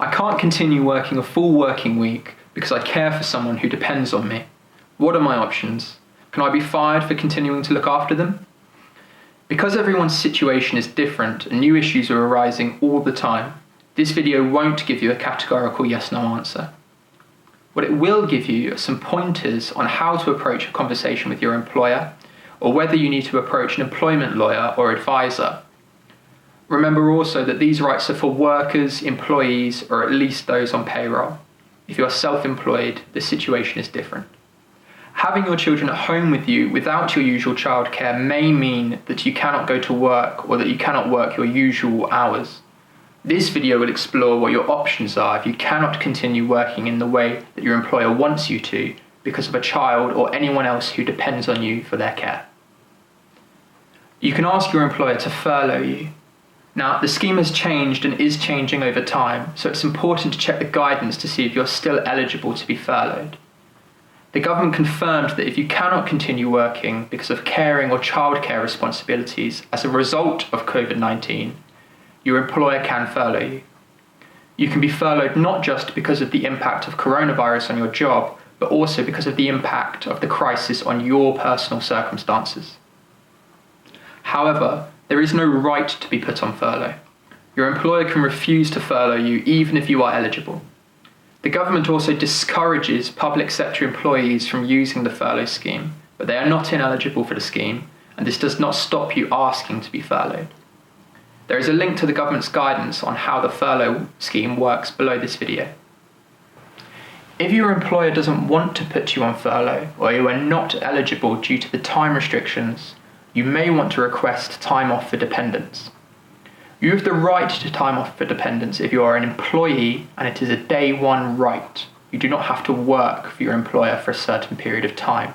I can't continue working a full working week because I care for someone who depends on me. What are my options? Can I be fired for continuing to look after them? Because everyone's situation is different and new issues are arising all the time, this video won't give you a categorical yes/no answer. What it will give you are some pointers on how to approach a conversation with your employer, or whether you need to approach an employment lawyer or advisor. Remember also that these rights are for workers, employees, or at least those on payroll. If you are self-employed, the situation is different. Having your children at home with you without your usual childcare may mean that you cannot go to work or that you cannot work your usual hours. This video will explore what your options are if you cannot continue working in the way that your employer wants you to because of a child or anyone else who depends on you for their care. You can ask your employer to furlough you. Now, the scheme has changed and is changing over time, so it's important to check the guidance to see if you're still eligible to be furloughed. The government confirmed that if you cannot continue working because of caring or childcare responsibilities as a result of COVID-19, your employer can furlough you. You can be furloughed not just because of the impact of coronavirus on your job, but also because of the impact of the crisis on your personal circumstances. However, there is no right to be put on furlough. Your employer can refuse to furlough you even if you are eligible. The government also discourages public sector employees from using the furlough scheme, but they are not ineligible for the scheme, and this does not stop you asking to be furloughed. There is a link to the government's guidance on how the furlough scheme works below this video. If your employer doesn't want to put you on furlough, or you are not eligible due to the time restrictions, you may want to request time off for dependents. You have the right to time off for dependents if you are an employee and it is a day one right. You do not have to work for your employer for a certain period of time.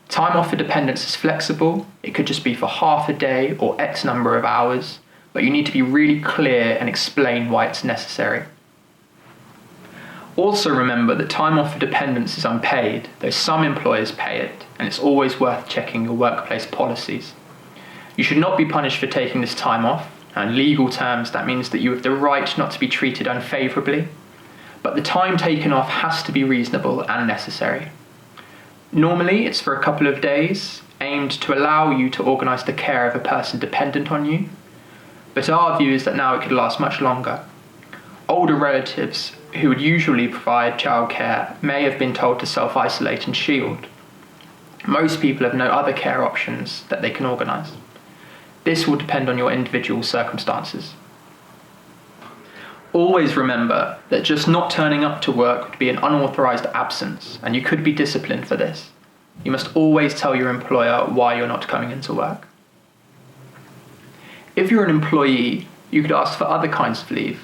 Time off for dependents is flexible. It could just be for half a day or X number of hours, but you need to be really clear and explain why it's necessary. Also remember that time off for dependents is unpaid, though some employers pay it, and it's always worth checking your workplace policies. You should not be punished for taking this time off. In legal terms, that means that you have the right not to be treated unfavourably, but the time taken off has to be reasonable and necessary. Normally, it's for a couple of days, aimed to allow you to organise the care of a person dependent on you, but our view is that now it could last much longer. Older relatives who would usually provide childcare may have been told to self-isolate and shield. Most people have no other care options that they can organise. This will depend on your individual circumstances. Always remember that just not turning up to work would be an unauthorised absence, and you could be disciplined for this. You must always tell your employer why you're not coming into work. If you're an employee, you could ask for other kinds of leave.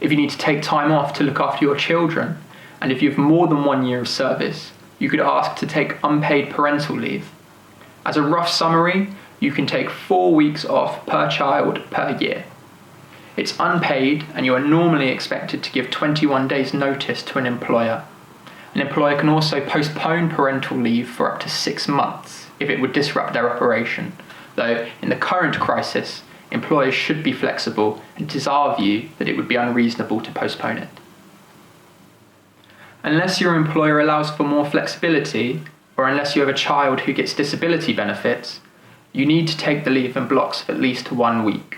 If you need to take time off to look after your children, and if you have more than 1 year of service, you could ask to take unpaid parental leave. As a rough summary, you can take 4 weeks off per child per year. It's unpaid, and you are normally expected to give 21 days notice to an employer. An employer can also postpone parental leave for up to 6 months if it would disrupt their operation, though in the current crisis, employers should be flexible, and it is our view that it would be unreasonable to postpone it. Unless your employer allows for more flexibility, or unless you have a child who gets disability benefits, you need to take the leave in blocks of at least 1 week.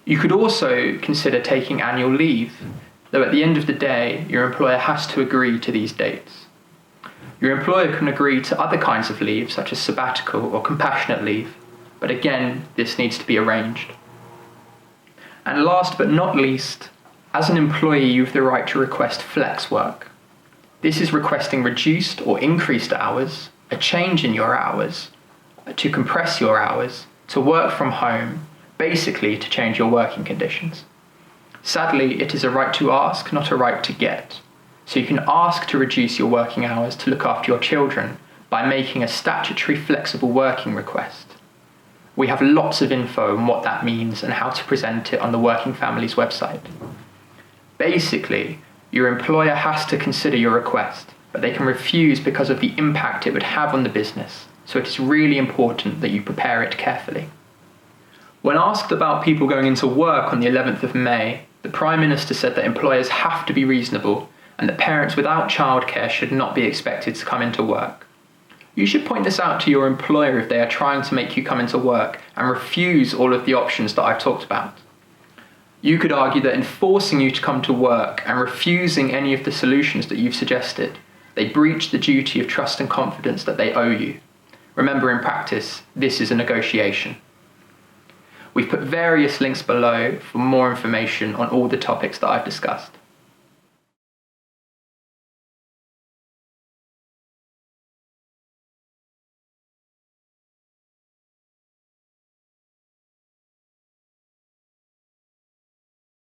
You could also consider taking annual leave, though at the end of the day, your employer has to agree to these dates. Your employer can agree to other kinds of leave, such as sabbatical or compassionate leave, but again, this needs to be arranged. And last but not least, as an employee, you have the right to request flex work. This is requesting reduced or increased hours, a change in your hours, to compress your hours, to work from home, basically to change your working conditions. Sadly, it is a right to ask, not a right to get. So you can ask to reduce your working hours to look after your children by making a statutory flexible working request. We have lots of info on what that means and how to present it on the Working Families website. Basically, your employer has to consider your request, but they can refuse because of the impact it would have on the business, so it is really important that you prepare it carefully. When asked about people going into work on the 11th of May, the Prime Minister said that employers have to be reasonable and that parents without childcare should not be expected to come into work. You should point this out to your employer if they are trying to make you come into work and refuse all of the options that I've talked about. You could argue that in forcing you to come to work and refusing any of the solutions that you've suggested, they breach the duty of trust and confidence that they owe you. Remember, in practice, this is a negotiation. We've put various links below for more information on all the topics that I've discussed.